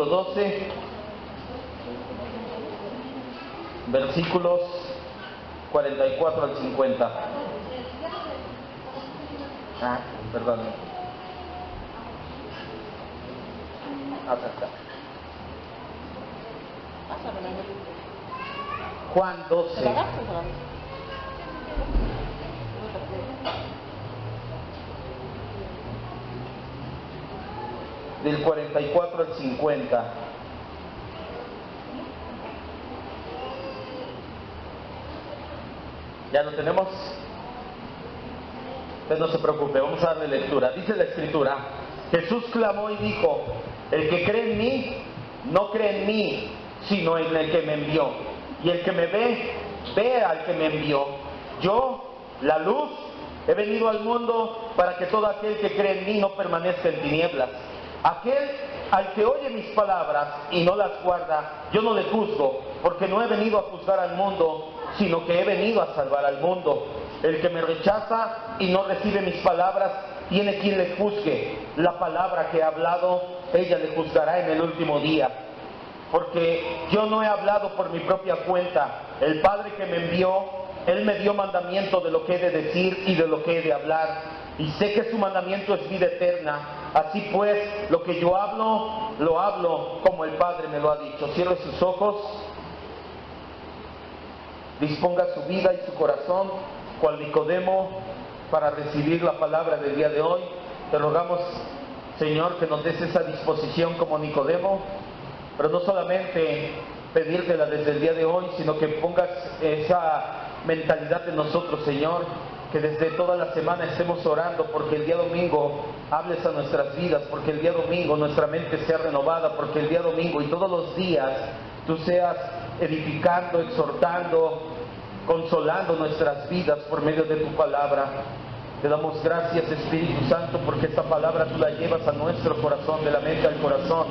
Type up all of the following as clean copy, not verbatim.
capítulo 12, versículos 44 al 50. Perdón. Acá. Juan 12. Del 44 al 50. ¿Ya lo tenemos? Usted no se preocupe, vamos a darle lectura. Dice la Escritura: Jesús clamó y dijo: el que cree en mí, no cree en mí, sino en el que me envió. Y el que me ve, ve al que me envió. Yo, la luz, he venido al mundo para que todo aquel que cree en mí no permanezca en tinieblas. Aquel al que oye mis palabras y no las guarda, yo no le juzgo, porque no he venido a juzgar al mundo, sino que he venido a salvar al mundo. El que me rechaza y no recibe mis palabras, tiene quien le juzgue. La palabra que he hablado, ella le juzgará en el último día. Porque yo no he hablado por mi propia cuenta. El Padre que me envió, Él me dio mandamiento de lo que he de decir y de lo que he de hablar. Y sé que su mandamiento es vida eterna. Así pues, lo que yo hablo, lo hablo como el Padre me lo ha dicho. Cierre sus ojos, disponga su vida y su corazón, cual Nicodemo, para recibir la palabra del día de hoy. Te rogamos, Señor, que nos des esa disposición como Nicodemo, pero no solamente pedírtela desde el día de hoy, sino que pongas esa mentalidad en nosotros, Señor, que desde toda la semana estemos orando porque el día domingo hables a nuestras vidas, porque el día domingo nuestra mente sea renovada, porque el día domingo y todos los días tú seas edificando, exhortando, consolando nuestras vidas por medio de tu palabra. Te damos gracias, Espíritu Santo, porque esta palabra tú la llevas a nuestro corazón, de la mente al corazón.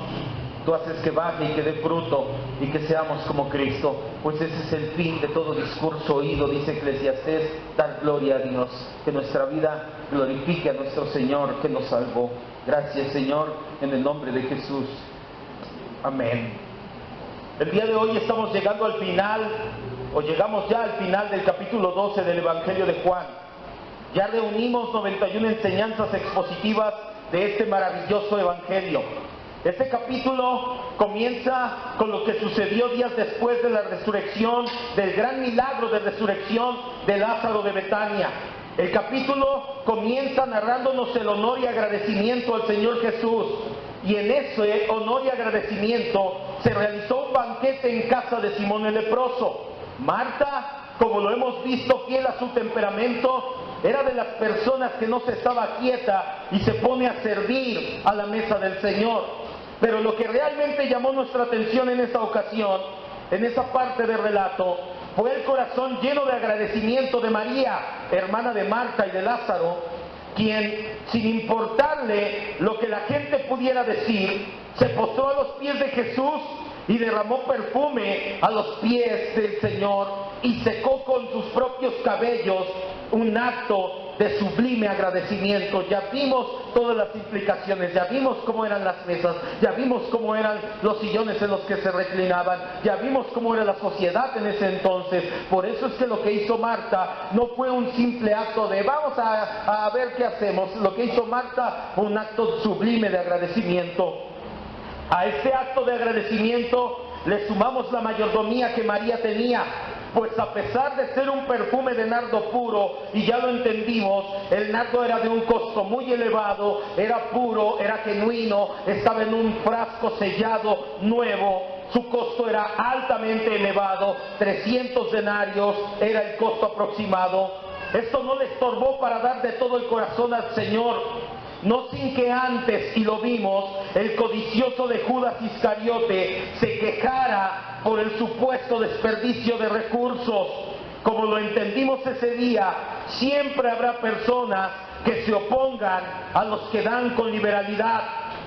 Tú haces que baje y que dé fruto y que seamos como Cristo, pues ese es el fin de todo discurso oído, dice Eclesiastés, dar gloria a Dios, que nuestra vida glorifique a nuestro Señor que nos salvó. Gracias, Señor, en el nombre de Jesús. Amén. El día de hoy estamos llegando al final, o llegamos ya al final del capítulo 12 del Evangelio de Juan. Ya reunimos 91 enseñanzas expositivas de este maravilloso Evangelio. Este capítulo comienza con lo que sucedió días después de la resurrección, del gran milagro de resurrección de Lázaro de Betania. El capítulo comienza narrándonos el honor y agradecimiento al Señor Jesús. Y en ese honor y agradecimiento se realizó un banquete en casa de Simón el leproso. Marta, como lo hemos visto, fiel a su temperamento, era de las personas que no se estaba quieta y se pone a servir a la mesa del Señor. Pero lo que realmente llamó nuestra atención en esta ocasión, en esa parte del relato, fue el corazón lleno de agradecimiento de María, hermana de Marta y de Lázaro, quien, sin importarle lo que la gente pudiera decir, se postró a los pies de Jesús y derramó perfume a los pies del Señor y secó con sus propios cabellos, un acto de sublime agradecimiento. Ya vimos todas las implicaciones, ya vimos cómo eran las mesas, ya vimos cómo eran los sillones en los que se reclinaban, ya vimos cómo era la sociedad en ese entonces. Por eso es que lo que hizo Marta no fue un simple acto de vamos a ver qué hacemos. Lo que hizo Marta fue un acto sublime de agradecimiento. A este acto de agradecimiento le sumamos la mayordomía que María tenía, pues a pesar de ser un perfume de nardo puro, y ya lo entendimos, el nardo era de un costo muy elevado, era puro, era genuino, estaba en un frasco sellado nuevo, su costo era altamente elevado, 300 denarios era el costo aproximado. Esto no le estorbó para dar de todo el corazón al Señor. No sin que antes, y lo vimos, el codicioso de Judas Iscariote se quejara por el supuesto desperdicio de recursos. Como lo entendimos ese día, siempre habrá personas que se opongan a los que dan con liberalidad,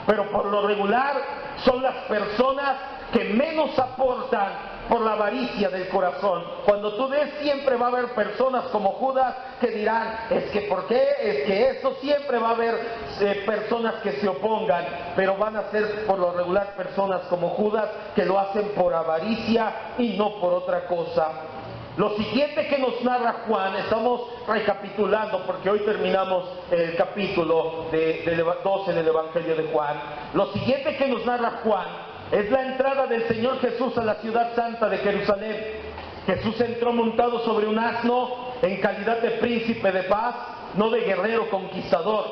pero por lo regular son las personas que menos aportan por la avaricia del corazón. Cuando tú des, siempre va a haber personas como Judas que dirán, es que ¿por qué? Es que eso siempre va a haber personas que se opongan, pero van a ser por lo regular personas como Judas que lo hacen por avaricia y no por otra cosa. Lo siguiente que nos narra Juan, estamos recapitulando porque hoy terminamos el capítulo 12 del Evangelio de Juan. Lo siguiente que nos narra Juan es la entrada del Señor Jesús a la ciudad santa de Jerusalén. Jesús entró montado sobre un asno en calidad de príncipe de paz, no de guerrero conquistador.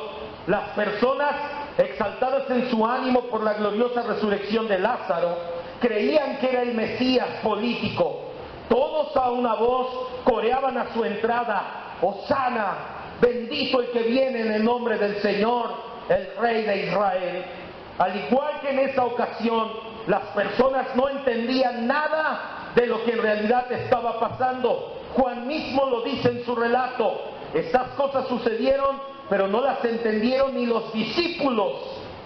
Las personas, exaltadas en su ánimo por la gloriosa resurrección de Lázaro, creían que era el Mesías político. Todos a una voz coreaban a su entrada, Hosana, bendito el que viene en el nombre del Señor, el Rey de Israel. Al igual que en esa ocasión, las personas no entendían nada de lo que en realidad estaba pasando. Juan mismo lo dice en su relato. Estas cosas sucedieron, pero no las entendieron ni los discípulos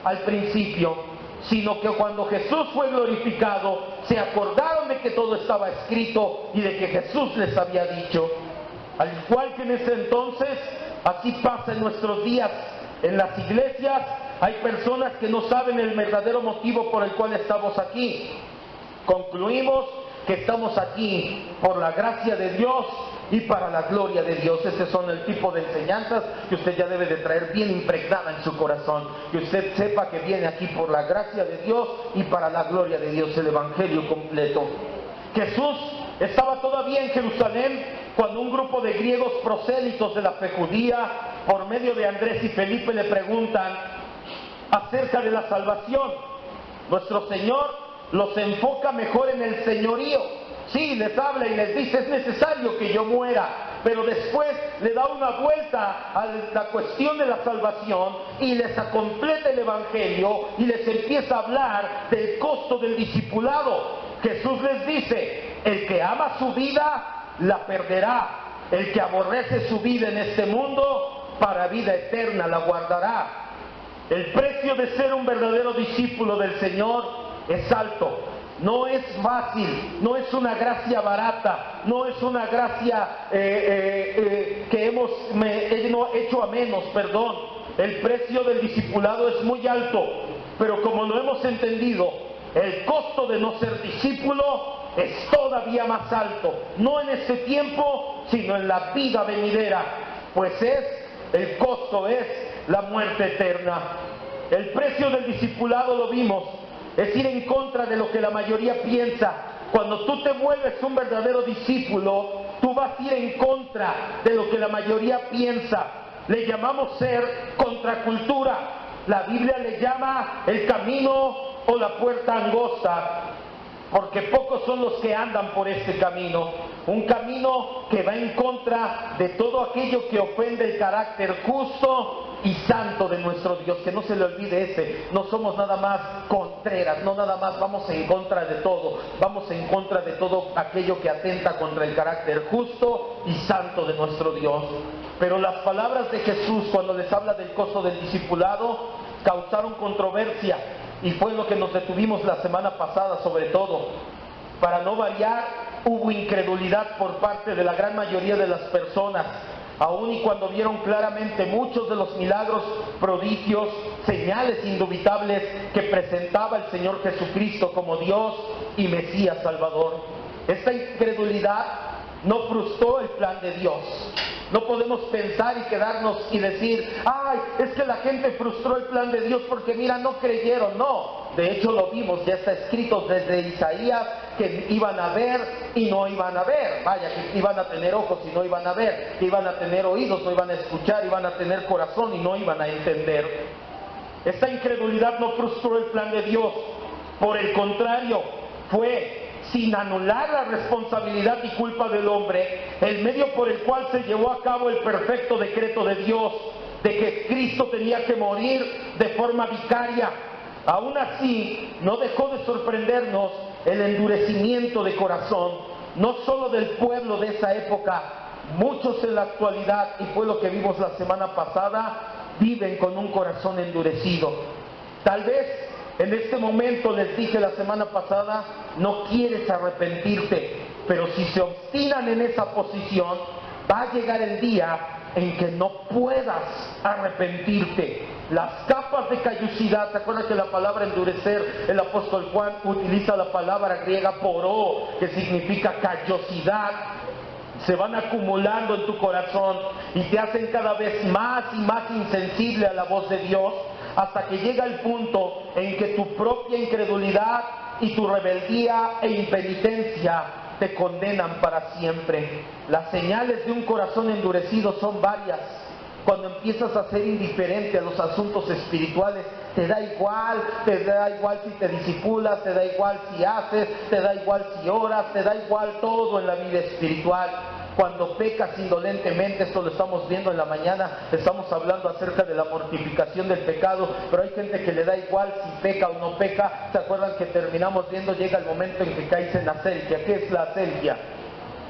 al principio, sino que cuando Jesús fue glorificado, se acordaron de que todo estaba escrito y de que Jesús les había dicho. Al igual que en ese entonces, así pasa en nuestros días. En las iglesias hay personas que no saben el verdadero motivo por el cual estamos aquí. Concluimos que estamos aquí por la gracia de Dios y para la gloria de Dios. Ese son el tipo de enseñanzas que usted ya debe de traer bien impregnada en su corazón. Que usted sepa que viene aquí por la gracia de Dios y para la gloria de Dios, el Evangelio completo. Jesús estaba todavía en Jerusalén cuando un grupo de griegos prosélitos de la fe judía, por medio de Andrés y Felipe, le preguntan acerca de la salvación. Nuestro Señor los enfoca mejor en el señorío. Sí, les habla y les dice, es necesario que yo muera, pero después le da una vuelta a la cuestión de la salvación y les completa el Evangelio y les empieza a hablar del costo del discipulado. Jesús les dice, el que ama su vida, la perderá. El que aborrece su vida en este mundo, para vida eterna la guardará. El precio de ser un verdadero discípulo del Señor es alto. No es fácil, no es una gracia barata, no es una gracia que hemos hecho a menos, perdón. El precio del discipulado es muy alto, pero como lo hemos entendido, el costo de no ser discípulo es todavía más alto, no en este tiempo, sino en la vida venidera, pues el costo es la muerte eterna. El precio del discipulado lo vimos, es ir en contra de lo que la mayoría piensa. Cuando tú te vuelves un verdadero discípulo, tú vas a ir en contra de lo que la mayoría piensa. Le llamamos ser contracultura. La Biblia le llama el camino o la puerta angosta, porque pocos son los que andan por este camino. Un camino que va en contra de todo aquello que ofende el carácter justo y santo de nuestro Dios. Que no se le olvide ese. No somos nada más contreras, no nada más vamos en contra de todo. Vamos en contra de todo aquello que atenta contra el carácter justo y santo de nuestro Dios. Pero las palabras de Jesús cuando les habla del costo del discipulado causaron controversia. Y fue lo que nos detuvimos la semana pasada sobre todo. Para no variar, hubo incredulidad por parte de la gran mayoría de las personas, aun y cuando vieron claramente muchos de los milagros, prodigios, señales indubitables que presentaba el Señor Jesucristo como Dios y Mesías Salvador. Esta incredulidad no frustró el plan de Dios. No podemos pensar y quedarnos y decir, ay, es que la gente frustró el plan de Dios porque mira, no creyeron. No, de hecho lo vimos, ya está escrito desde Isaías que iban a ver y no iban a ver. Vaya, que iban a tener ojos y no iban a ver, que iban a tener oídos, no iban a escuchar, iban a tener corazón y no iban a entender. Esta incredulidad no frustró el plan de Dios. Por el contrario, fue, sin anular la responsabilidad y culpa del hombre, el medio por el cual se llevó a cabo el perfecto decreto de Dios, de que Cristo tenía que morir de forma vicaria. Aún así, no dejó de sorprendernos el endurecimiento de corazón, no solo del pueblo de esa época, muchos en la actualidad, y fue lo que vimos la semana pasada, viven con un corazón endurecido. Tal vez En este momento les dije la semana pasada, no quieres arrepentirte, pero si se obstinan en esa posición, va a llegar el día en que no puedas arrepentirte. Las capas de callosidad, ¿te acuerdas que la palabra endurecer, el apóstol Juan utiliza la palabra griega poró, que significa callosidad? Se van acumulando en tu corazón y te hacen cada vez más y más insensible a la voz de Dios, hasta que llega el punto en que tu propia incredulidad y tu rebeldía e impenitencia te condenan para siempre. Las señales de un corazón endurecido son varias. Cuando empiezas a ser indiferente a los asuntos espirituales, te da igual si te disipulas, te da igual si haces, te da igual si oras, te da igual todo en la vida espiritual. Cuando pecas indolentemente, esto lo estamos viendo en la mañana, estamos hablando acerca de la mortificación del pecado, pero hay gente que le da igual si peca o no peca. ¿Se acuerdan que terminamos viendo? Llega el momento en que caes en aselgia. ¿Qué es la aselgia?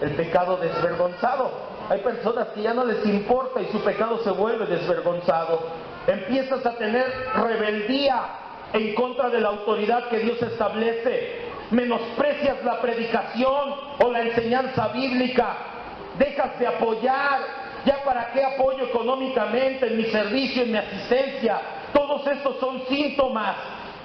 El pecado desvergonzado. Hay personas que ya no les importa y su pecado se vuelve desvergonzado. Empiezas a tener rebeldía en contra de la autoridad que Dios establece. Menosprecias la predicación o la enseñanza bíblica. Dejas de apoyar. ¿Ya para qué apoyo económicamente en mi servicio, en mi asistencia? Todos estos son síntomas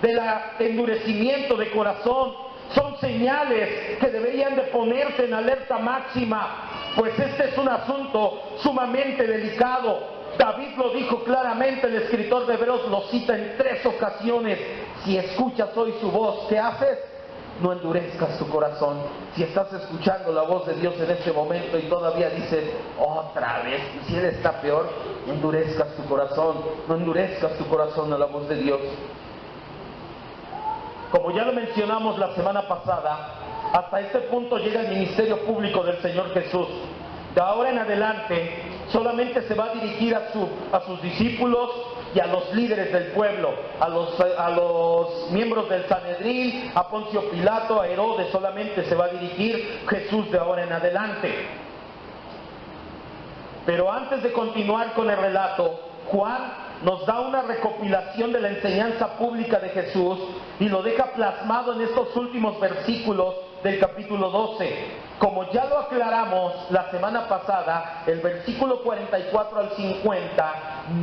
del endurecimiento de corazón. Son señales que deberían de ponerse en alerta máxima, pues este es un asunto sumamente delicado. David lo dijo claramente, el escritor de Hebreos lo cita en 3 ocasiones. Si escuchas hoy su voz, ¿qué haces? No endurezcas tu corazón. Si estás escuchando la voz de Dios en este momento y todavía dices, otra vez, si Él está peor, no endurezcas tu corazón, no endurezcas tu corazón a la voz de Dios. Como ya lo mencionamos la semana pasada, hasta este punto llega el ministerio público del Señor Jesús. De ahora en adelante, solamente se va a dirigir a sus discípulos y a los líderes del pueblo, a los miembros del Sanedrín, a Poncio Pilato, a Herodes. Solamente se va a dirigir Jesús de ahora en adelante. Pero antes de continuar con el relato, Juan nos da una recopilación de la enseñanza pública de Jesús y lo deja plasmado en estos últimos versículos del capítulo 12. Como ya lo aclaramos la semana pasada, el versículo 44 al 50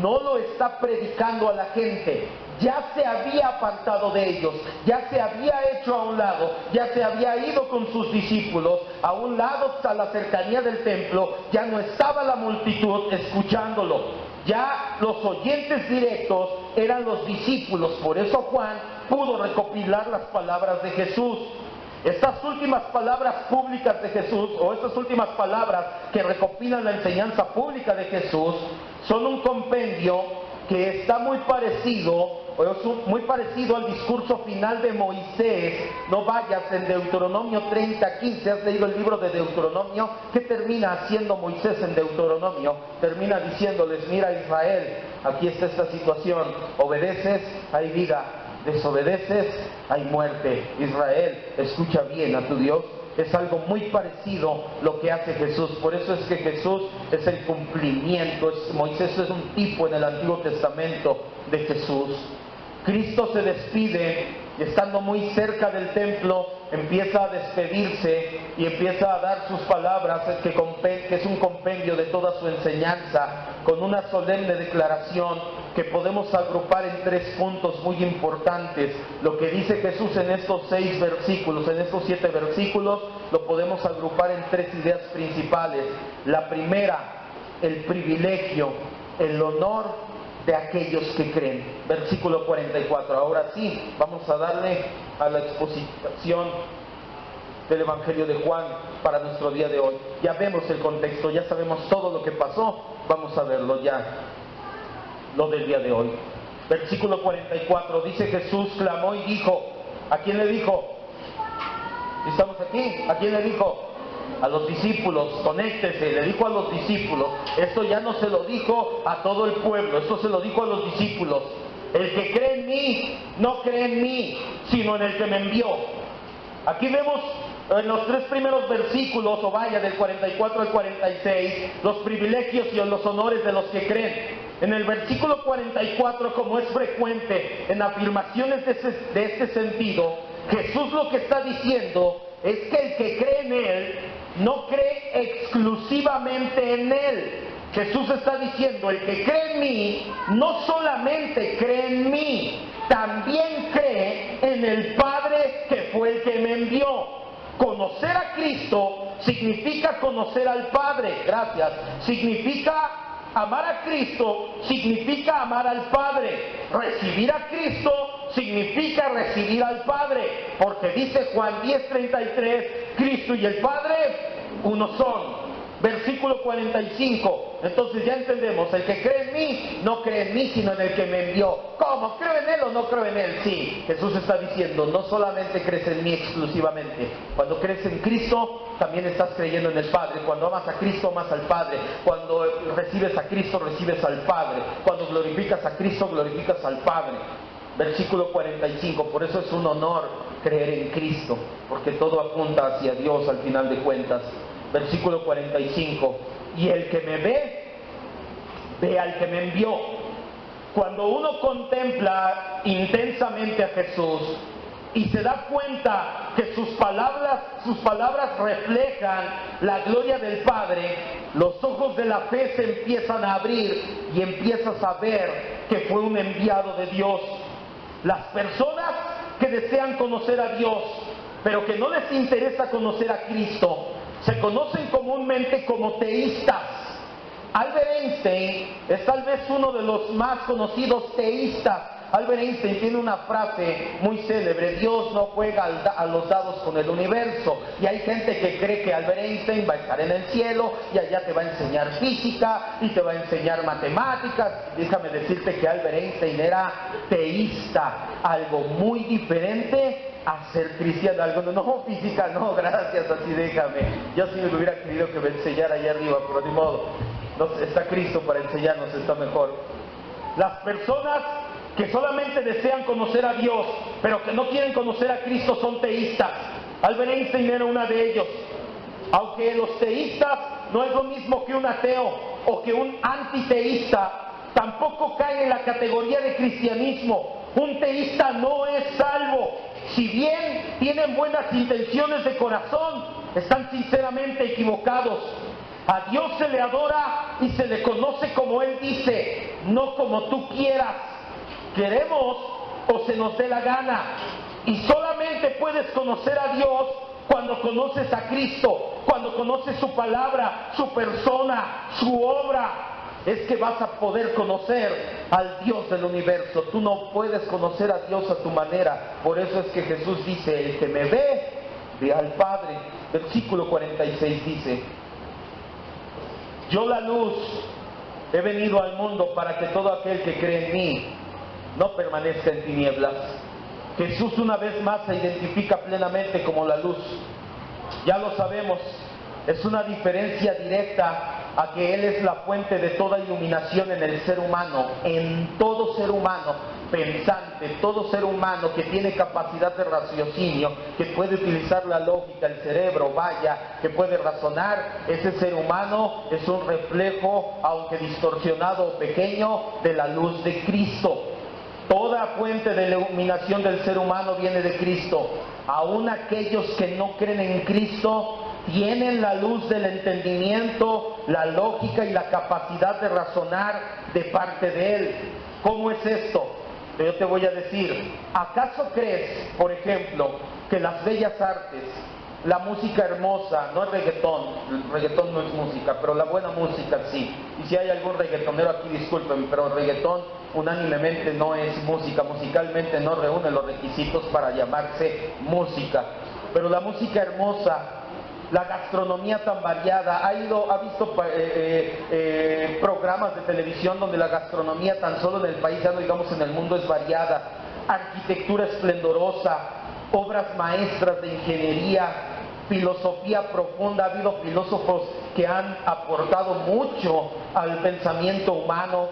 no lo está predicando a la gente. Ya se había apartado de ellos, ya se había hecho a un lado, ya se había ido con sus discípulos a un lado a la cercanía del templo, ya no estaba la multitud escuchándolo. Ya los oyentes directos eran los discípulos. Por eso Juan pudo recopilar las palabras de Jesús. Estas últimas palabras públicas de Jesús, o estas últimas palabras que recopilan la enseñanza pública de Jesús, son un compendio que está muy parecido al discurso final de Moisés. No vayas, en Deuteronomio 30:15, ¿has leído el libro de Deuteronomio? ¿Qué termina haciendo Moisés en Deuteronomio? Termina diciéndoles, mira Israel, aquí está esta situación, obedeces, hay vida, desobedeces, hay muerte. Israel, escucha bien a tu Dios. Es algo muy parecido lo que hace Jesús. Por eso es que Jesús es el cumplimiento. Moisés es un tipo en el Antiguo Testamento de Jesús. Cristo se despide y estando muy cerca del templo empieza a despedirse y empieza a dar sus palabras, que es un compendio de toda su enseñanza, con una solemne declaración que podemos agrupar en 3 puntos muy importantes. Lo que dice Jesús en estos 6 versículos, en estos 7 versículos, lo podemos agrupar en 3 ideas principales. La primera, el privilegio, el honor de aquellos que creen. Versículo 44. Ahora sí, vamos a darle a la exposición del Evangelio de Juan para nuestro día de hoy. Ya vemos el contexto, ya sabemos todo lo que pasó. Vamos a verlo ya, lo del día de hoy. Versículo 44, dice Jesús clamó y dijo. ¿A quién le dijo? ¿Estamos aquí? ¿A quién le dijo? A los discípulos. Conéctese, le dijo a los discípulos. Esto ya no se lo dijo a todo el pueblo, esto se lo dijo a los discípulos. El que cree en mí, no cree en mí, sino en el que me envió. Aquí vemos en los 3 primeros versículos, o vaya, del 44 al 46, los privilegios y los honores de los que creen. En el versículo 44, como es frecuente en afirmaciones de este sentido, Jesús lo que está diciendo es que el que cree en Él no cree exclusivamente en Él. Jesús está diciendo, el que cree en mí, no solamente cree en mí, también cree en el Padre que fue el que me envió. Conocer a Cristo significa conocer al Padre, gracias, significa amar a Cristo, significa amar al Padre. Recibir a Cristo significa recibir al Padre, porque dice Juan 10:33, Cristo y el Padre uno son. Versículo 45, entonces ya entendemos, el que cree en mí, no cree en mí, sino en el que me envió. ¿Cómo? ¿Creo en Él o no creo en Él? Sí, Jesús está diciendo, no solamente crees en mí exclusivamente. Cuando crees en Cristo, también estás creyendo en el Padre. Cuando amas a Cristo, amas al Padre. Cuando recibes a Cristo, recibes al Padre. Cuando glorificas a Cristo, glorificas al Padre. Versículo 45, por eso es un honor creer en Cristo, porque todo apunta hacia Dios al final de cuentas. Versículo 45, y el que me ve al que me envió. Cuando uno contempla intensamente a Jesús y se da cuenta que sus palabras reflejan la gloria del Padre, los ojos de la fe se empiezan a abrir y empiezas a ver que fue un enviado de Dios. Las personas que desean conocer a Dios, pero que no les interesa conocer a Cristo, se conocen comúnmente como teístas. Albert Einstein es tal vez uno de los más conocidos teístas. Albert Einstein tiene una frase muy célebre: Dios no juega a los dados con el universo. Y hay gente que cree que Albert Einstein va a estar en el cielo y allá te va a enseñar física y te va a enseñar matemáticas. Déjame decirte que Albert Einstein era teísta, algo muy diferente a ser cristiano. Algo no, física no, gracias, así déjame. Yo sí me hubiera querido que me enseñara allá arriba, pero ni modo. Está Cristo para enseñarnos, está mejor. Las personas que solamente desean conocer a Dios, pero que no quieren conocer a Cristo, son teístas. Albert Einstein era una de ellos. Aunque los teístas no es lo mismo que un ateo o que un antiteísta, tampoco caen en la categoría de cristianismo. Un teísta no es salvo. Si bien tienen buenas intenciones de corazón, están sinceramente equivocados. A Dios se le adora y se le conoce como Él dice, no como tú quieras, queremos o se nos dé la gana. Y solamente puedes conocer a Dios cuando conoces a Cristo, cuando conoces su palabra, su persona, su obra. Es que vas a poder conocer al Dios del universo. Tú no puedes conocer a Dios a tu manera. Por eso es que Jesús dice, el que me ve al Padre. Versículo 46 dice, yo la luz he venido al mundo para que todo aquel que cree en mí no permanezca en tinieblas. Jesús una vez más se identifica plenamente como la luz. Ya lo sabemos, es una diferencia directa a que Él es la fuente de toda iluminación en el ser humano, en todo ser humano pensante, todo ser humano que tiene capacidad de raciocinio, que puede utilizar la lógica, el cerebro, vaya, que puede razonar. Ese ser humano es un reflejo, aunque distorsionado o pequeño, de la luz de Cristo. Toda fuente de iluminación del ser humano viene de Cristo. Aún aquellos que no creen en Cristo tienen la luz del entendimiento, la lógica y la capacidad de razonar de parte de Él. ¿Cómo es esto? Yo te voy a decir, ¿acaso crees, por ejemplo, que las bellas artes, la música hermosa, no es reggaetón, el reggaetón no es música, pero la buena música sí? Y si hay algún reggaetonero aquí, discúlpenme, pero el reggaetón unánimemente no es música, musicalmente no reúne los requisitos para llamarse música. Pero la música hermosa, la gastronomía tan variada, ha visto programas de televisión donde la gastronomía tan solo en el país, ya no digamos en el mundo, es variada, arquitectura esplendorosa, obras maestras de ingeniería, filosofía profunda. Ha habido filósofos que han aportado mucho al pensamiento humano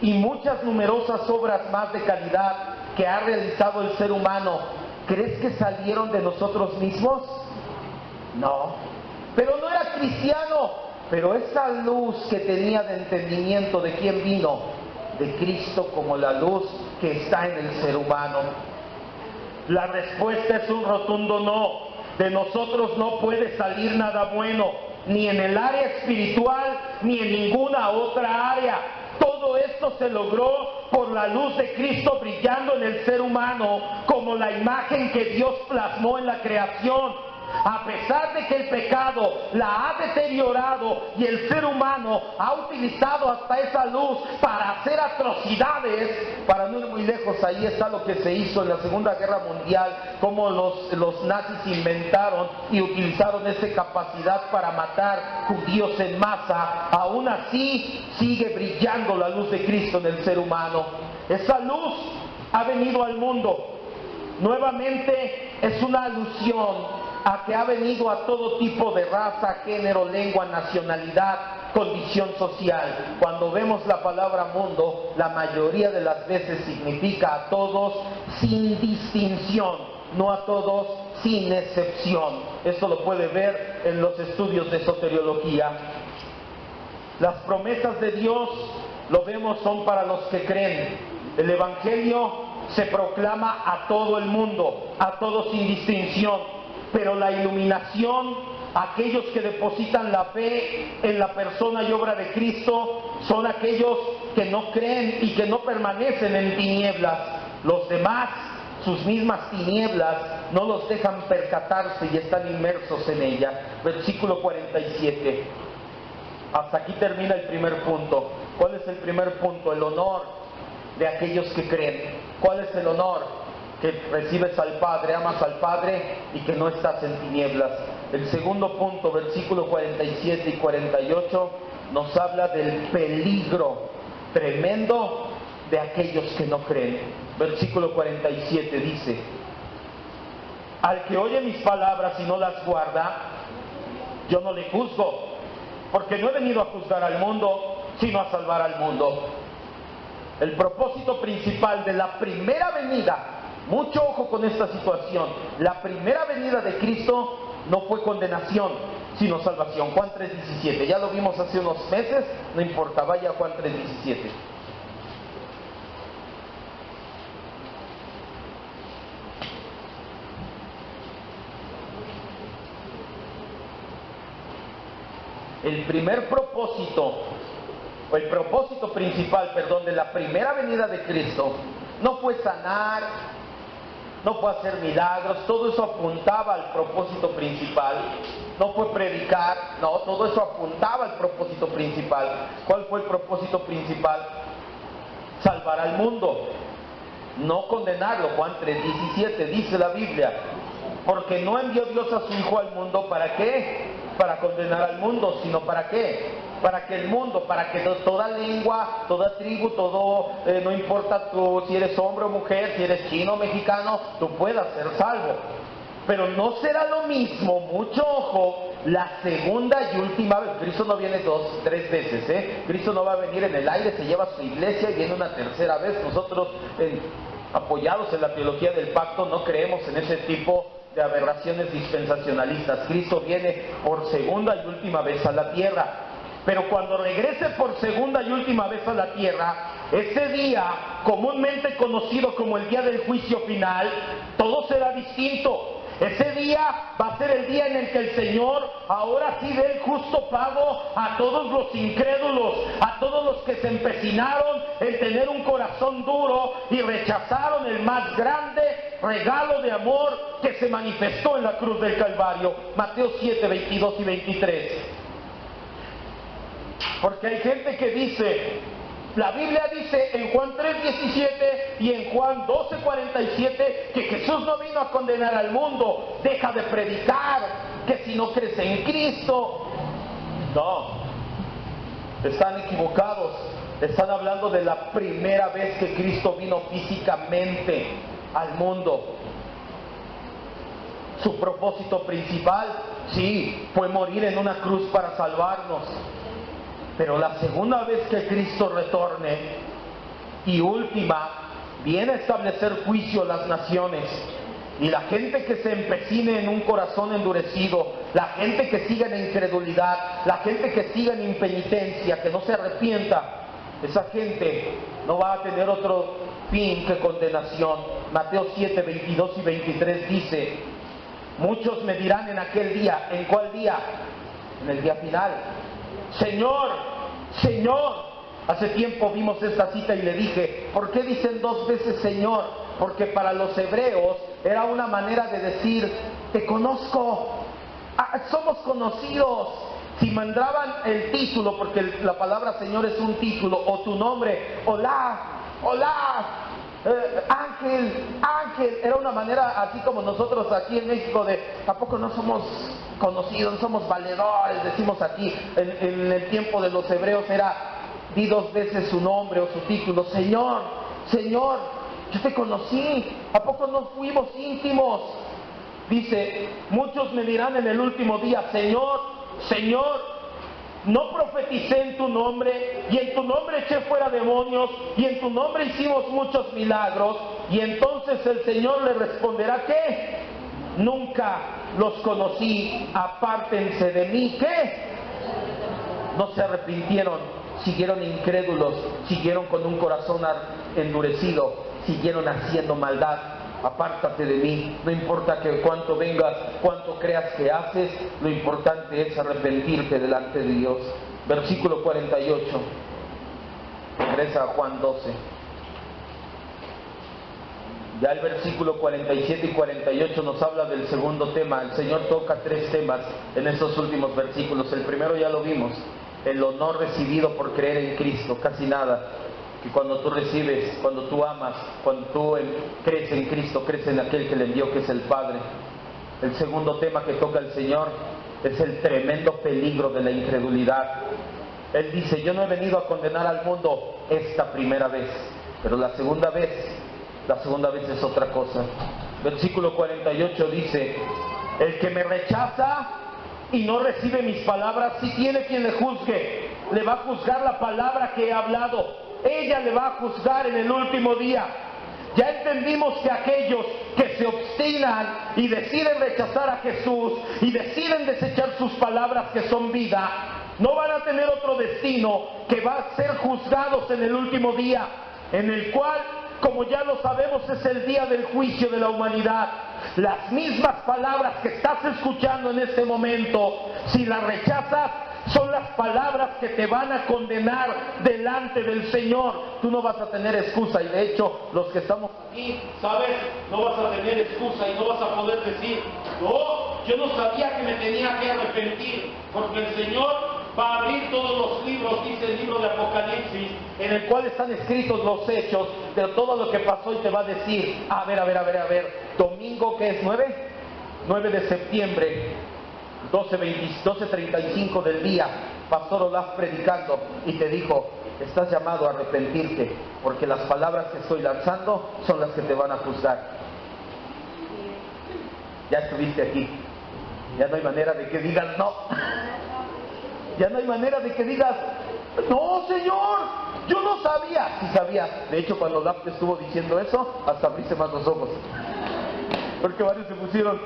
y muchas numerosas obras más de calidad que ha realizado el ser humano. ¿Crees que salieron de nosotros mismos? No, pero no era cristiano. Pero esa luz que tenía de entendimiento, ¿de quién vino? De Cristo, como la luz que está en el ser humano. La respuesta es un rotundo no. De nosotros no puede salir nada bueno, ni en el área espiritual, ni en ninguna otra área. Todo esto se logró por la luz de Cristo brillando en el ser humano, como la imagen que Dios plasmó en la creación. A pesar de que el pecado la ha deteriorado y el ser humano ha utilizado hasta esa luz para hacer atrocidades, para no ir muy lejos, ahí está lo que se hizo en la Segunda Guerra Mundial, como los nazis inventaron y utilizaron esa capacidad para matar judíos en masa. Aún así sigue brillando la luz de Cristo en el ser humano. Esa luz ha venido al mundo. Nuevamente es una alusión a que ha venido a todo tipo de raza, género, lengua, nacionalidad, condición social. Cuando vemos la palabra mundo, la mayoría de las veces significa a todos sin distinción, no a todos sin excepción. Esto lo puede ver en los estudios de soteriología. Las promesas de Dios, lo vemos, son para los que creen. El Evangelio se proclama a todo el mundo, a todos sin distinción. Pero la iluminación, aquellos que depositan la fe en la persona y obra de Cristo, son aquellos que no creen y que no permanecen en tinieblas. Los demás, sus mismas tinieblas, no los dejan percatarse y están inmersos en ella. Versículo 47. Hasta aquí termina el primer punto. ¿Cuál es el primer punto? El honor de aquellos que creen. ¿Cuál es el honor? Que recibes al Padre, amas al Padre y que no estás en tinieblas. El segundo punto, versículo 47 y 48, nos habla del peligro tremendo de aquellos que no creen. Versículo 47 dice: al que oye mis palabras y no las guarda, yo no le juzgo, porque no he venido a juzgar al mundo, sino a salvar al mundo. El propósito principal de la primera venida, mucho ojo con esta situación, la primera venida de Cristo no fue condenación, sino salvación. Juan 3:17, ya lo vimos hace unos meses, no importa, vaya a Juan 3:17. El primer propósito, o el propósito principal, perdón, de la primera venida de Cristo, no fue sanar, no fue hacer milagros, todo eso apuntaba al propósito principal. No fue predicar, no, todo eso apuntaba al propósito principal. ¿Cuál fue el propósito principal? Salvar al mundo, no condenarlo. Juan 3:17 dice la Biblia: porque no envió Dios a su Hijo al mundo, ¿para qué? Para condenar al mundo, sino ¿para qué? Para que el mundo, para que toda lengua, toda tribu, todo, no importa tú si eres hombre o mujer, si eres chino o mexicano, tú puedas ser salvo. Pero no será lo mismo, mucho ojo, la segunda y última vez. Cristo no viene 2, 3 veces, Cristo no va a venir en el aire, se lleva a su iglesia y viene una tercera vez. Nosotros, apoyados en la teología del pacto, no creemos en ese tipo de aberraciones dispensacionalistas. Cristo viene por segunda y última vez a la tierra. Pero cuando regrese por segunda y última vez a la tierra, ese día, comúnmente conocido como el día del juicio final, todo será distinto. Ese día va a ser el día en el que el Señor ahora sí dé el justo pago a todos los incrédulos, a todos los que se empecinaron en tener un corazón duro y rechazaron el más grande regalo de amor que se manifestó en la cruz del Calvario. Mateo 7, 22 y 23. Porque hay gente que dice, la Biblia dice en Juan 3:17 y en Juan 12:47 que Jesús no vino a condenar al mundo. Deja de predicar, que si no crees en Cristo. No, están equivocados. Están hablando de la primera vez que Cristo vino físicamente al mundo. Su propósito principal, sí, fue morir en una cruz para salvarnos. Pero la segunda vez que Cristo retorne y última, viene a establecer juicio a las naciones. Y la gente que se empecine en un corazón endurecido, la gente que siga en incredulidad, la gente que siga en impenitencia, que no se arrepienta, esa gente no va a tener otro fin que condenación. Mateo 7, 22 y 23 dice: muchos me dirán en aquel día. ¿En cuál día? En el día final. Señor, Señor. Hace tiempo vimos esta cita y le dije: ¿por qué dicen 2 veces Señor? Porque para los hebreos era una manera de decir: te conozco, somos conocidos. Si mandaban el título, porque la palabra Señor es un título, o tu nombre: hola, hola, Ángel, Ángel. Era una manera, así como nosotros aquí en México, de ¿a poco no somos conocidos, no somos valedores? Decimos aquí. En el tiempo de los hebreos era: di 2 veces su nombre o su título. Señor, Señor, yo te conocí, ¿a poco no fuimos íntimos? Dice: muchos me dirán en el último día: Señor, Señor, no profeticé en tu nombre, y en tu nombre eché fuera demonios, y en tu nombre hicimos muchos milagros. Y entonces el Señor le responderá: ¿qué? Nunca los conocí, apártense de mí. ¿Qué? No se arrepintieron, siguieron incrédulos, siguieron con un corazón endurecido, siguieron haciendo maldad. Apártate de mí. No importa que cuánto vengas, cuánto creas que haces, lo importante es arrepentirte delante de Dios. Versículo 48. Regresa a Juan 12. Ya el versículo 47 y 48 nos habla del segundo tema. El Señor toca 3 temas en esos últimos versículos. El primero ya lo vimos: el honor recibido por creer en Cristo. Casi nada. Que cuando tú recibes, cuando tú amas, cuando tú crees en Cristo, crees en aquel que le envió, que es el Padre. El segundo tema que toca el Señor es el tremendo peligro de la incredulidad. Él dice: yo no he venido a condenar al mundo esta primera vez, pero la segunda vez es otra cosa. Versículo 48 dice: el que me rechaza y no recibe mis palabras, si tiene quien le juzgue, le va a juzgar la palabra que he hablado. Ella le va a juzgar en el último día. Ya entendimos que aquellos que se obstinan y deciden rechazar a Jesús y deciden desechar sus palabras que son vida, no van a tener otro destino que va a ser juzgados en el último día, en el cual, como ya lo sabemos, es el día del juicio de la humanidad. Las mismas palabras que estás escuchando en este momento, si las rechazas, son las palabras que te van a condenar delante del Señor. Tú no vas a tener excusa, y de hecho los que estamos aquí, ¿sabes? No vas a tener excusa y no vas a poder decir: no, yo no sabía que me tenía que arrepentir, porque el Señor va a abrir todos los libros, dice el libro de Apocalipsis, en el cual están escritos los hechos de todo lo que pasó, y te va a decir: a ver, domingo, ¿qué es? 9 de septiembre, 12:35 del día, Pastor Olaf predicando, y te dijo: estás llamado a arrepentirte, porque las palabras que estoy lanzando son las que te van a juzgar. Ya estuviste aquí, ya no hay manera de que digas no. Ya no hay manera de que digas: no, Señor, yo no sabía. Sí sabía. De hecho, cuando Olaf te estuvo diciendo eso, hasta abriste más los ojos, porque varios se pusieron: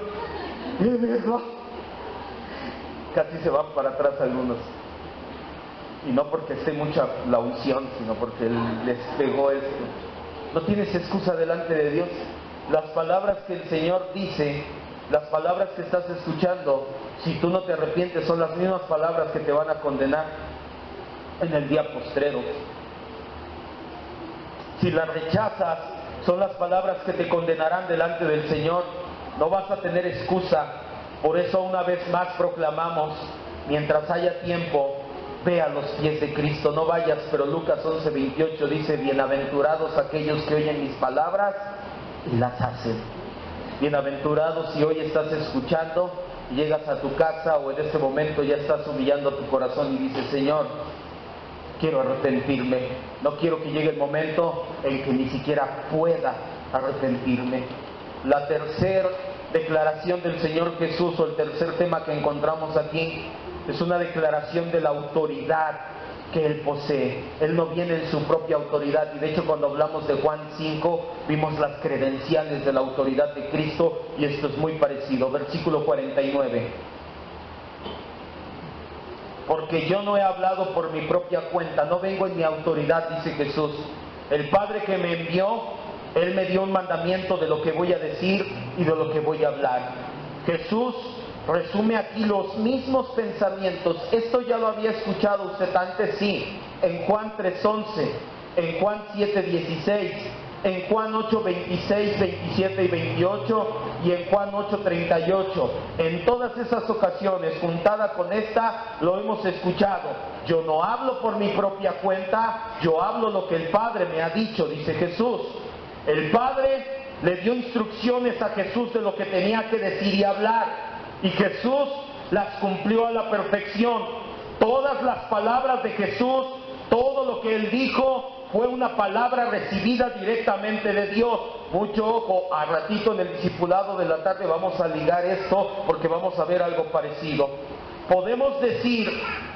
¿es verdad? Casi se van para atrás algunos, y no porque esté mucha la unción, sino porque les pegó esto. No tienes excusa delante de Dios. Las palabras que el Señor dice, las palabras que estás escuchando, si tú no te arrepientes, son las mismas palabras que te van a condenar en el día postrero. Si las rechazas, son las palabras que te condenarán delante del Señor. No vas a tener excusa. Por eso una vez más proclamamos: mientras haya tiempo, ve a los pies de Cristo, no vayas. Pero Lucas 11:28 dice: bienaventurados aquellos que oyen mis palabras y las hacen. Bienaventurados si hoy estás escuchando y llegas a tu casa, o en este momento ya estás humillando tu corazón y dices: Señor, quiero arrepentirme. No quiero que llegue el momento en que ni siquiera pueda arrepentirme. La tercera declaración del Señor Jesús, o el tercer tema que encontramos aquí, es una declaración de la autoridad que Él posee. Él no viene en su propia autoridad, y de hecho cuando hablamos de Juan 5 vimos las credenciales de la autoridad de Cristo, y esto es muy parecido. Versículo 49. Porque yo no he hablado por mi propia cuenta, no vengo en mi autoridad, dice Jesús. El Padre que me envió, Él me dio un mandamiento de lo que voy a decir y de lo que voy a hablar. Jesús resume aquí los mismos pensamientos. Esto ya lo había escuchado usted antes, sí, en Juan 3:11, en Juan 7:16, en Juan 8:26, 27 y 28, y en Juan 8:38. En todas esas ocasiones, juntada con esta, lo hemos escuchado. Yo no hablo por mi propia cuenta, yo hablo lo que el Padre me ha dicho, dice Jesús. El Padre le dio instrucciones a Jesús de lo que tenía que decir y hablar, y Jesús las cumplió a la perfección. Todas las palabras de Jesús, todo lo que Él dijo, fue una palabra recibida directamente de Dios. Mucho ojo, a ratito en el discipulado de la tarde vamos a ligar esto, porque vamos a ver algo parecido. Podemos decir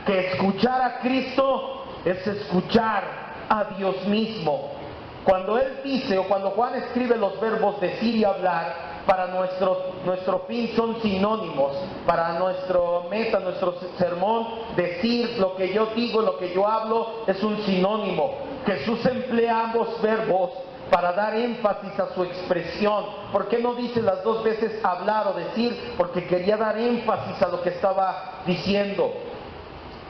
que escuchar a Cristo es escuchar a Dios mismo. Cuando Él dice, o cuando Juan escribe los verbos decir y hablar, para nuestro fin son sinónimos. Para nuestro meta, nuestro sermón, decir, lo que yo digo, lo que yo hablo, es un sinónimo. Jesús emplea ambos verbos para dar énfasis a su expresión. ¿Por qué no dice las dos veces hablar o decir? Porque quería dar énfasis a lo que estaba diciendo.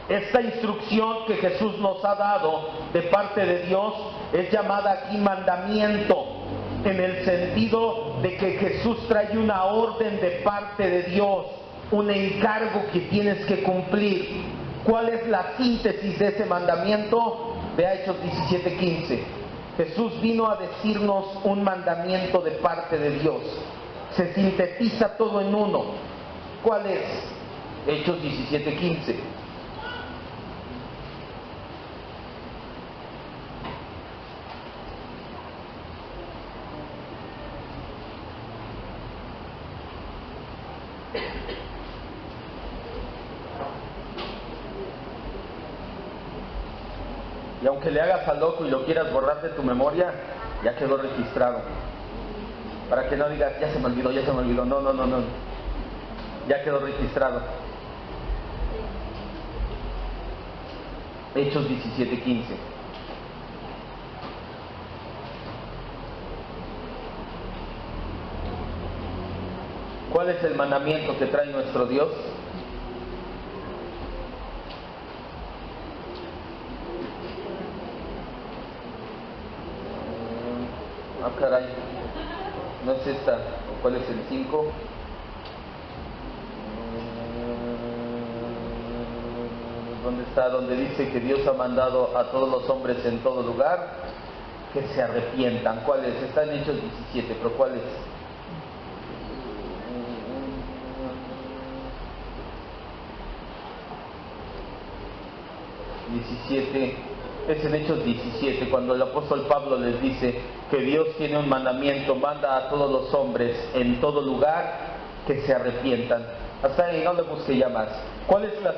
Esta instrucción que Jesús nos ha dado de parte de Dios es llamada aquí mandamiento, en el sentido de que Jesús trae una orden de parte de Dios, un encargo que tienes que cumplir. ¿Cuál es la síntesis de ese mandamiento? Vea Hechos 17:15. Jesús vino a decirnos un mandamiento de parte de Dios. Se sintetiza todo en uno. ¿Cuál es? Hechos 17:15. Y aunque le hagas al loco y lo quieras borrar de tu memoria, ya quedó registrado. Para que no digas, ya se me olvidó, ya se me olvidó. No. Ya quedó registrado. Hechos 17:15. ¿Cuál es el mandamiento que trae nuestro Dios? Ah, caray, no es esta. ¿Cuál es el 5? ¿Dónde está? Donde dice que Dios ha mandado a todos los hombres en todo lugar que se arrepientan. ¿Cuál es? Está en Hechos 17, pero ¿cuál es? 17, es en Hechos 17, cuando el apóstol Pablo les dice que Dios tiene un mandamiento, manda a todos los hombres en todo lugar que se arrepientan. Hasta ahí, no le busque ya más. ¿Cuál es la...?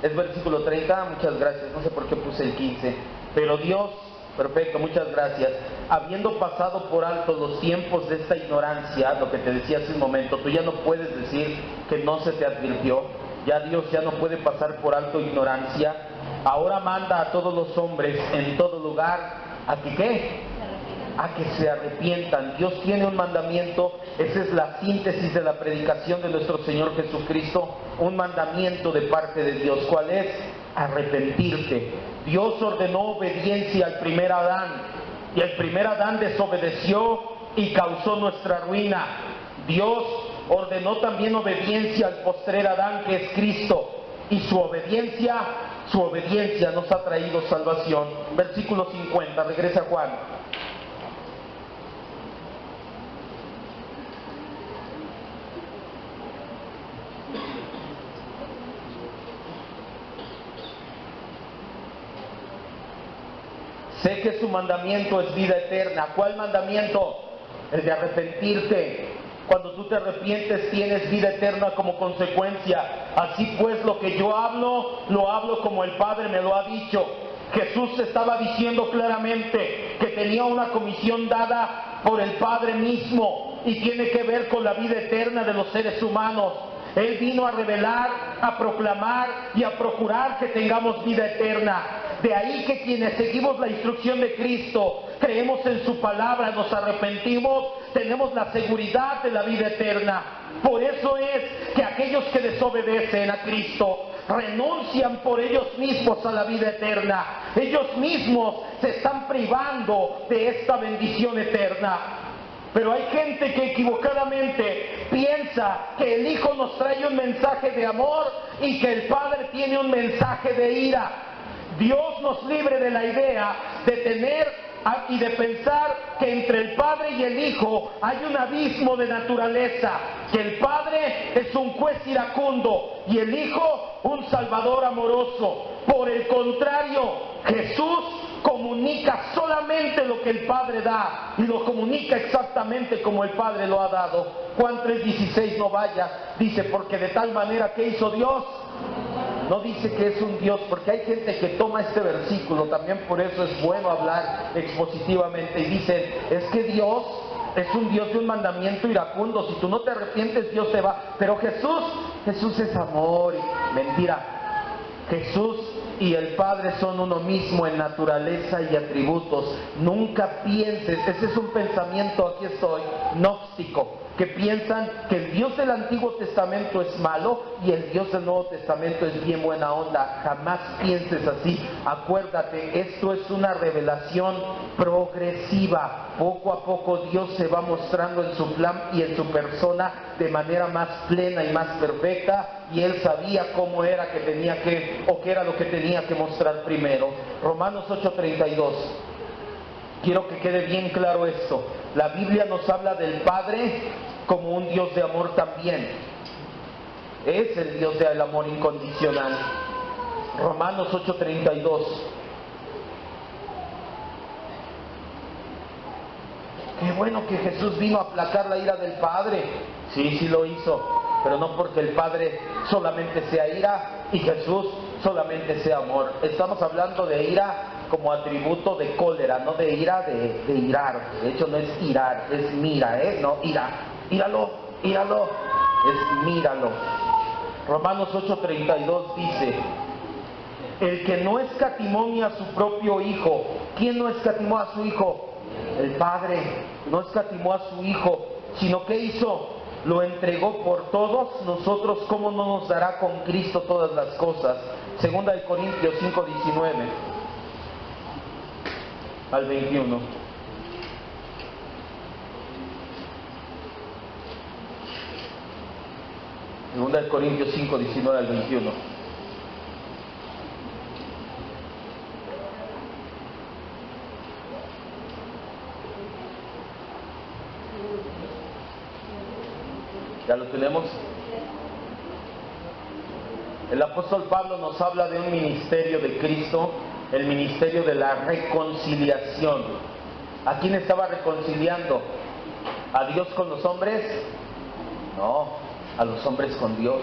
Es versículo 30, muchas gracias, no sé por qué puse el 15, pero Dios, perfecto, muchas gracias, habiendo pasado por alto los tiempos de esta ignorancia, lo que te decía hace un momento, tú ya no puedes decir que no se te advirtió, ya Dios ya no puede pasar por alto ignorancia, ahora manda a todos los hombres en todo lugar, ¿a que qué? A que se arrepientan. Dios tiene un mandamiento, esa es la síntesis de la predicación de nuestro Señor Jesucristo, un mandamiento de parte de Dios. ¿Cuál es? Arrepentirte. Dios ordenó obediencia al primer Adán, y el primer Adán desobedeció y causó nuestra ruina. Dios ordenó también obediencia al postrer Adán, que es Cristo, y su obediencia nos ha traído salvación. Versículo 50, regresa Juan. Sé que su mandamiento es vida eterna. ¿Cuál mandamiento? El de arrepentirte. Cuando tú te arrepientes, tienes vida eterna como consecuencia. Así pues, lo que yo hablo, lo hablo como el Padre me lo ha dicho. Jesús estaba diciendo claramente que tenía una comisión dada por el Padre mismo y tiene que ver con la vida eterna de los seres humanos. Él vino a revelar, a proclamar y a procurar que tengamos vida eterna. De ahí que quienes seguimos la instrucción de Cristo, creemos en su palabra, nos arrepentimos, tenemos la seguridad de la vida eterna. Por eso es que aquellos que desobedecen a Cristo renuncian por ellos mismos a la vida eterna. Ellos mismos se están privando de esta bendición eterna. Pero hay gente que equivocadamente piensa que el Hijo nos trae un mensaje de amor y que el Padre tiene un mensaje de ira. Dios nos libre de la idea de tener y de pensar que entre el Padre y el Hijo hay un abismo de naturaleza, que el Padre es un juez iracundo y el Hijo un Salvador amoroso. Por el contrario, Jesús comunica solamente lo que el Padre da y lo comunica exactamente como el Padre lo ha dado. Juan 3:16, no vaya, dice, porque de tal manera que hizo Dios. No dice que es un Dios, porque hay gente que toma este versículo, también por eso es bueno hablar expositivamente, y dicen, es que Dios es un Dios de un mandamiento iracundo, si tú no te arrepientes Dios te va, pero Jesús es amor. Mentira, Jesús y el Padre son uno mismo en naturaleza y atributos. Nunca pienses, ese es un pensamiento, aquí estoy, gnóstico, que piensan que el Dios del Antiguo Testamento es malo y el Dios del Nuevo Testamento es bien buena onda. Jamás pienses así. Acuérdate, esto es una revelación progresiva. Poco a poco Dios se va mostrando en su plan y en su persona de manera más plena y más perfecta, y Él sabía cómo era que tenía que, o qué era lo que tenía que mostrar primero. Romanos 8:32. Quiero que quede bien claro esto. La Biblia nos habla del Padre como un Dios de amor también. Es el Dios del amor incondicional. Romanos 8:32. Qué bueno que Jesús vino a aplacar la ira del Padre. Sí, sí lo hizo, pero no porque el Padre solamente sea ira y Jesús solamente sea amor. Estamos hablando de ira como atributo de cólera, no de ira de irar. De hecho no es irar, es mira, no ira. Íralo, es míralo. Romanos 8:32 dice, el que no escatimó a su propio Hijo. ¿Quién no escatimó a su Hijo? El Padre no escatimó a su Hijo, sino que hizo, lo entregó por todos nosotros. ¿Cómo no nos dará con Cristo todas las cosas? Segunda de Corintios 5:19 al 21. Segunda de Corintios 5:19 al 21. ¿Ya lo tenemos? El apóstol Pablo nos habla de un ministerio de Cristo, el ministerio de la reconciliación. ¿A quién estaba reconciliando? ¿A Dios con los hombres? No, a los hombres con Dios.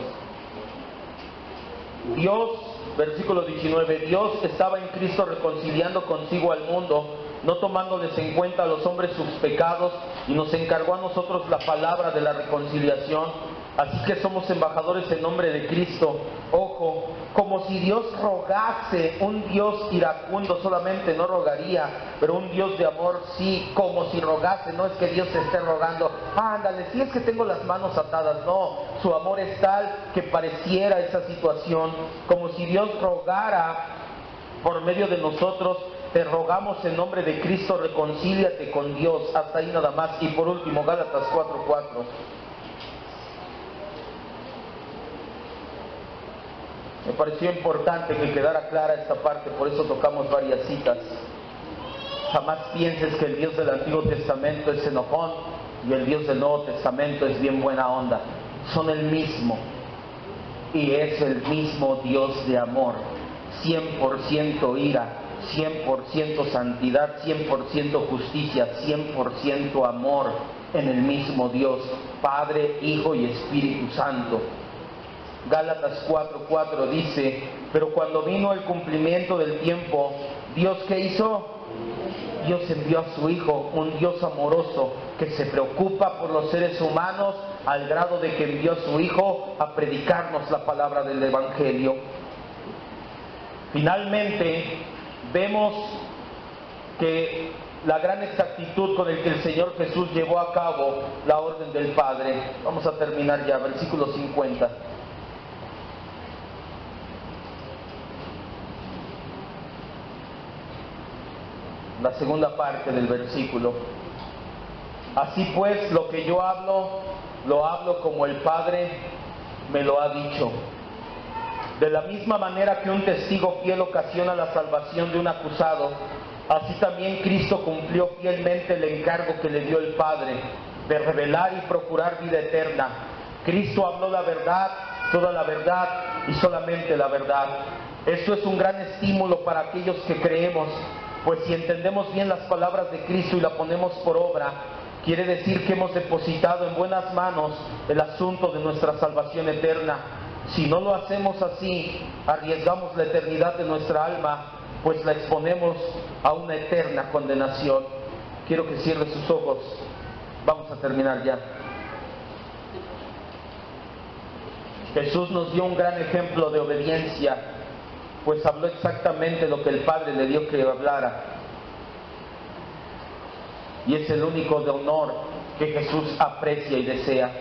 Dios, versículo 19, Dios estaba en Cristo reconciliando consigo al mundo, no tomándoles en cuenta a los hombres sus pecados, y nos encargó a nosotros la palabra de la reconciliación. Así que somos embajadores en nombre de Cristo. Ojo, como si Dios rogase. Un Dios iracundo solamente no rogaría, pero un Dios de amor sí, como si rogase. No es que Dios se esté rogando, ándale, si es que tengo las manos atadas. No, su amor es tal que pareciera esa situación, como si Dios rogara por medio de nosotros. Te rogamos en nombre de Cristo, reconcíliate con Dios. Hasta ahí nada más. Y por último, Gálatas 4:4. Me pareció importante que quedara clara esta parte, por eso tocamos varias citas. Jamás pienses que el Dios del Antiguo Testamento es enojón y el Dios del Nuevo Testamento es bien buena onda. Son el mismo, y es el mismo Dios de amor. 100% ira, 100% santidad, 100% justicia, 100% amor. en el mismo Dios, Padre, Hijo y Espíritu Santo. Gálatas 4:4 dice: pero cuando vino el cumplimiento del tiempo, ¿Dios qué hizo? Dios envió a su Hijo, un Dios amoroso que se preocupa por los seres humanos al grado de que envió a su Hijo a predicarnos la palabra del Evangelio. Finalmente, vemos que la gran exactitud con el que el Señor Jesús llevó a cabo la orden del Padre. Vamos a terminar ya, versículo 50. La segunda parte del versículo. Así pues, lo que yo hablo, lo hablo como el Padre me lo ha dicho. De la misma manera que un testigo fiel ocasiona la salvación de un acusado, así también Cristo cumplió fielmente el encargo que le dio el Padre de revelar y procurar vida eterna. Cristo habló la verdad, toda la verdad y solamente la verdad. Esto es un gran estímulo para aquellos que creemos, pues si entendemos bien las palabras de Cristo y la ponemos por obra, quiere decir que hemos depositado en buenas manos el asunto de nuestra salvación eterna. Si no lo hacemos así, arriesgamos la eternidad de nuestra alma, pues la exponemos a una eterna condenación. Quiero que cierre sus ojos. Vamos a terminar ya. Jesús nos dio un gran ejemplo de obediencia, pues habló exactamente lo que el Padre le dio que hablara. Y es el único de honor que Jesús aprecia y desea.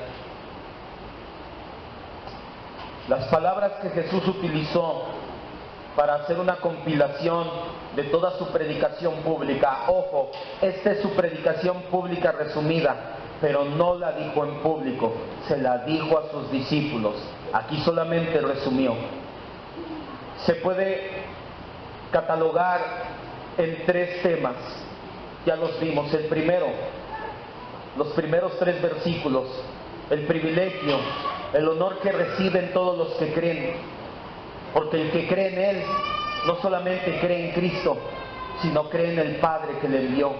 Las palabras que Jesús utilizó para hacer una compilación de toda su predicación pública. Ojo, esta es su predicación pública resumida, pero no la dijo en público, se la dijo a sus discípulos. Aquí solamente resumió. Se puede catalogar en 3 temas, ya los vimos. El primero, los primeros 3 versículos, el privilegio, el honor que reciben todos los que creen, porque el que cree en Él no solamente cree en Cristo, sino cree en el Padre que le envió.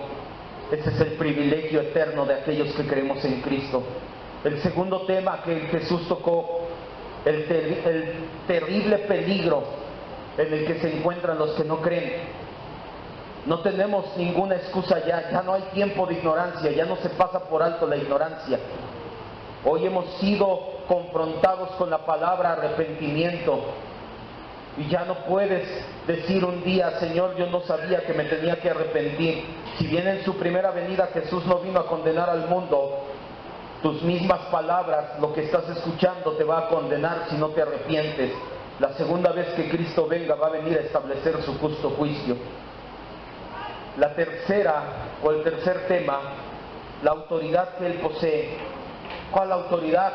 Ese es el privilegio eterno de aquellos que creemos en Cristo. El segundo tema que Jesús tocó, el terrible peligro en el que se encuentran los que no creen. No tenemos ninguna excusa ya no hay tiempo de ignorancia, ya no se pasa por alto la ignorancia. Hoy hemos sido confrontados con la palabra arrepentimiento, y ya no puedes decir un día: Señor, yo no sabía que me tenía que arrepentir. Si bien en su primera venida Jesús no vino a condenar al mundo, tus mismas palabras, lo que estás escuchando, te va a condenar si no te arrepientes. La segunda vez que Cristo venga va a venir a establecer su justo juicio. La tercera o el tercer tema, la autoridad que Él posee. ¿Cuál autoridad?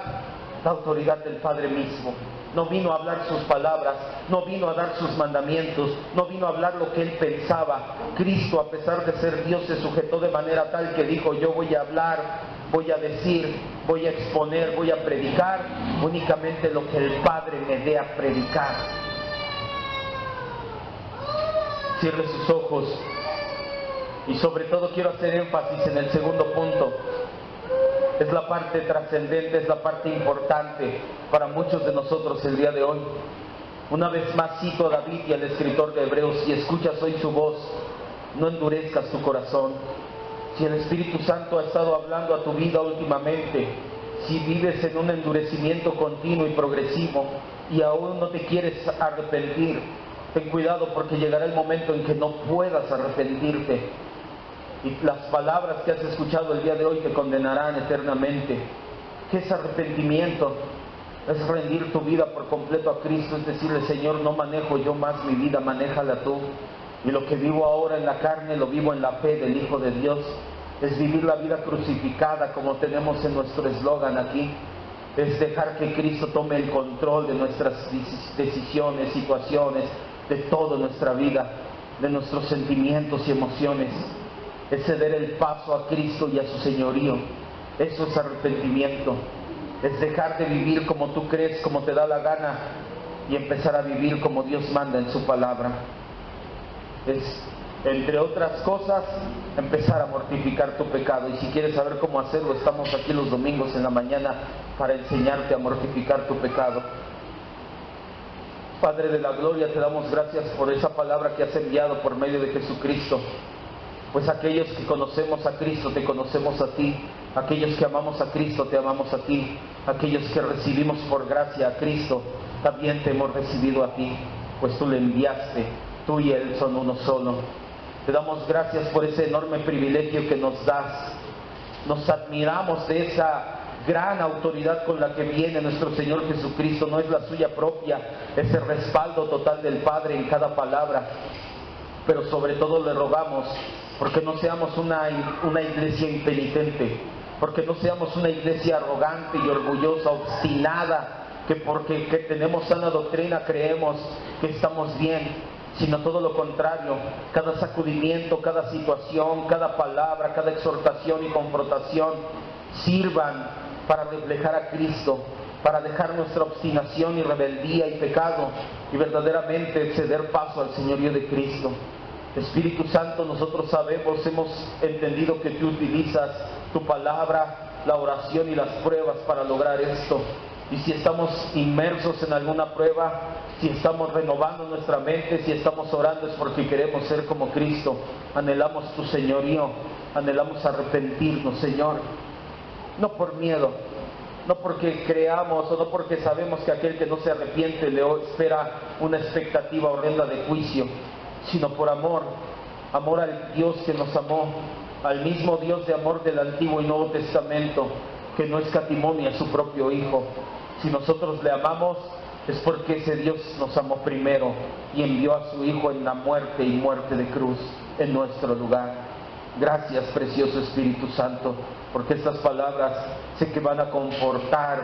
La autoridad del Padre mismo. No vino a hablar sus palabras, no vino a dar sus mandamientos, no vino a hablar lo que Él pensaba. Cristo, a pesar de ser Dios, se sujetó de manera tal que dijo: yo voy a hablar, voy a decir, voy a exponer, voy a predicar únicamente lo que el Padre me dé a predicar. Cierre sus ojos. Y sobre todo quiero hacer énfasis en el segundo punto. Es la parte trascendente, es la parte importante para muchos de nosotros el día de hoy. Una vez más cito a David y al escritor de Hebreos: si escuchas hoy su voz, no endurezcas tu corazón. Si el Espíritu Santo ha estado hablando a tu vida últimamente, si vives en un endurecimiento continuo y progresivo y aún no te quieres arrepentir, ten cuidado, porque llegará el momento en que no puedas arrepentirte. Y las palabras que has escuchado el día de hoy te condenarán eternamente. ¿Qué es arrepentimiento? Es rendir tu vida por completo a Cristo, es decirle: Señor, no manejo yo más mi vida, manéjala tú. Y lo que vivo ahora en la carne, lo vivo en la fe del Hijo de Dios. Es vivir la vida crucificada, como tenemos en nuestro eslogan aquí. Es dejar que Cristo tome el control de nuestras decisiones, situaciones, de toda nuestra vida, de nuestros sentimientos y emociones. Es ceder el paso a Cristo y a su señorío. Eso es arrepentimiento. Es dejar de vivir como tú crees, como te da la gana, y empezar a vivir como Dios manda en su palabra. Es entre otras cosas, empezar a mortificar tu pecado. Y si quieres saber cómo hacerlo, estamos aquí los domingos en la mañana para enseñarte a mortificar tu pecado. Padre de la gloria, te damos gracias por esa palabra que has enviado por medio de Jesucristo. Pues aquellos que conocemos a Cristo, te conocemos a ti. Aquellos que amamos a Cristo, te amamos a ti. Aquellos que recibimos por gracia a Cristo, también te hemos recibido a ti, pues tú le enviaste. Tú y Él son uno solo. Te damos gracias por ese enorme privilegio que nos das. Nos admiramos de esa gran autoridad con la que viene nuestro Señor Jesucristo. No es la suya propia, es el respaldo total del Padre en cada palabra. Pero sobre todo le rogamos porque no seamos una iglesia impenitente, porque no seamos una iglesia arrogante y orgullosa, obstinada, que porque tenemos sana doctrina creemos que estamos bien, sino todo lo contrario. Cada sacudimiento, cada situación, cada palabra, cada exhortación y confrontación sirvan para reflejar a Cristo, para dejar nuestra obstinación y rebeldía y pecado y verdaderamente ceder paso al señorío de Cristo. Espíritu Santo, nosotros sabemos, hemos entendido que tú utilizas tu palabra, la oración y las pruebas para lograr esto. Y si estamos inmersos en alguna prueba, si estamos renovando nuestra mente, si estamos orando, es porque queremos ser como Cristo. Anhelamos tu señorío, anhelamos arrepentirnos, Señor. No por miedo, no porque creamos o no porque sabemos que aquel que no se arrepiente le espera una expectativa horrenda de juicio, sino por amor al Dios que nos amó, al mismo Dios de amor del Antiguo y Nuevo Testamento, que no escatimó ni a su propio Hijo. Si nosotros le amamos, es porque ese Dios nos amó primero y envió a su Hijo en la muerte y muerte de cruz en nuestro lugar. Gracias, precioso Espíritu Santo, porque estas palabras sé que van a confortar